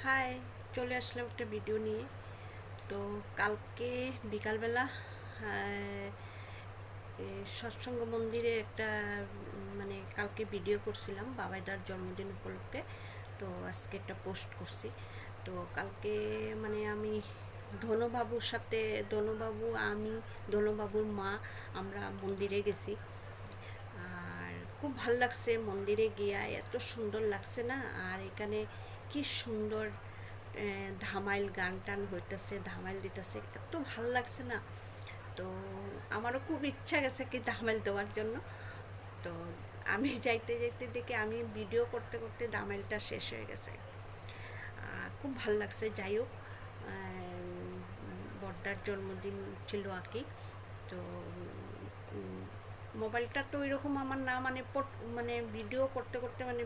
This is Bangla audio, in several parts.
হাই, চলে আসলাম একটা ভিডিও নিয়ে। তো কালকে বিকালবেলা সৎসঙ্গ মন্দিরে একটা মানে কালকে ভিডিও করছিলাম বাবাইদার জন্মদিন উপলক্ষে। তো আজকে একটা পোস্ট করছি। তো কালকে মানে আমি ধনুবাবুর সাথে, ধনুবাবু, আমি, ধনুবাবুর মা, আমরা মন্দিরে গেছি। আর খুব ভাল লাগছে মন্দিরে গিয়া, এত সুন্দর লাগছে না। আর এখানে কি সুন্দর ধামাইল গান টান হইতেছে, ধামাইল দিতেছে, এত ভাল লাগছে না। তো আমারও খুব ইচ্ছা গেছে কি ধামাইল দেওয়ার জন্য। তো আমি যাইতে যাইতে দেখি আমি ভিডিও করতে করতে ধামাইলটা শেষ হয়ে গেছে। খুব ভাল লাগছে। যাই হোক, বড়দার জন্মদিন ছিল আর কি। তো মোবাইলটা তো ওইরকম আমার না, মানে মানে ভিডিও করতে করতে মানে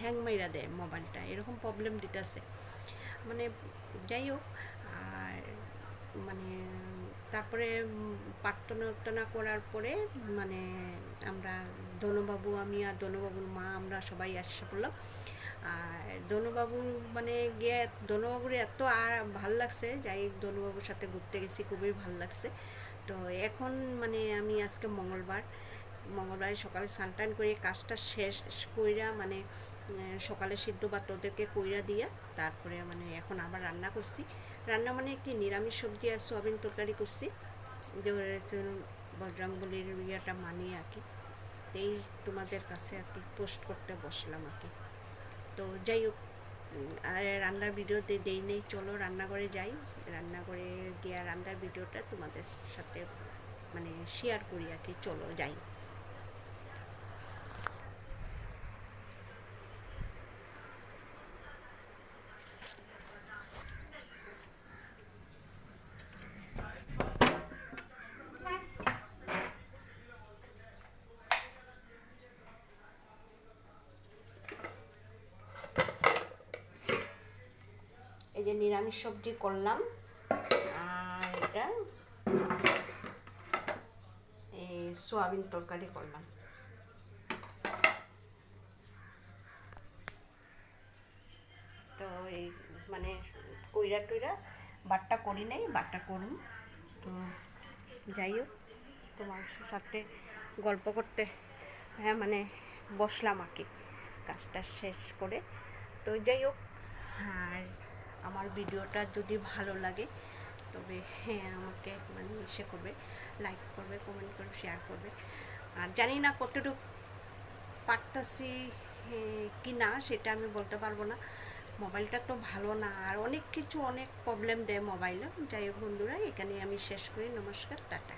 হ্যাং মাইরা দেয় মোবাইলটা, এরকম প্রবলেম দিতেছে। মানে যাই হোক, আর মানে তারপরে প্রার্থনা করার পরে মানে আমরা ধনুবাবু, আমি আর ধনুবাবুর মা, আমরা সবাই আসে পড়লাম। আর ধনুবাবুর মানে গিয়ে ধনুবাবুর এত আর ভাল লাগছে। যাই হোক, ধনুবাবুর সাথে ঘুরতে গেছি, খুবই ভাল লাগছে। তো এখন মানে আমি আজকে মঙ্গলবারে সকালে স্নান টান করে কাজটা শেষ কইরা মানে সকালে সিদ্ধ ভাত ওদেরকে কইরা দিয়া তারপরে মানে এখন আবার রান্না করছি। রান্না মানে কি নিরামিষ সবজি আর সোয়াবিন তরকারি করছি, যে বজরংবলির ইয়েটা মানিয়ে আর কি। এই তোমাদের কাছে আর কি পোস্ট করতে বসলাম আর কি। তো যাই হোক, আর রান্নার ভিডিও দেই নেই, চলো রান্নাঘরে যাই। রান্নাঘরে গিয়ে রান্নার ভিডিওটা তোমাদের সাথে মানে শেয়ার করি আর কি। চলো যাই। এই যে নিরামিষ সবজি করলাম, আর এটা এই সোয়াবিন তরকারি করলাম। তো এই মানে কইরা টইরা বাট্টা করি নাই, বাট্টা করুন। তো যাই হোক, তোমার সাথে গল্প করতে হ্যাঁ মানে বসলাম আর কি কাজটা শেষ করে। তো যাই হোক, আর আমার ভিডিওটা যদি ভালো লাগে তবে হ্যাঁ আমাকে মানে ইসে করবে, লাইক করবে, কমেন্ট করবে, শেয়ার করবে। আর জানি না কতটুকু পারতাছি কি না সেটা আমি বলতে পারবো না। মোবাইলটা তো ভালো না, আর অনেক কিছু অনেক প্রবলেম দেয় মোবাইলে। যাই হোক বন্ধুরা, এখানে আমি শেষ করি। নমস্কার, টাটা।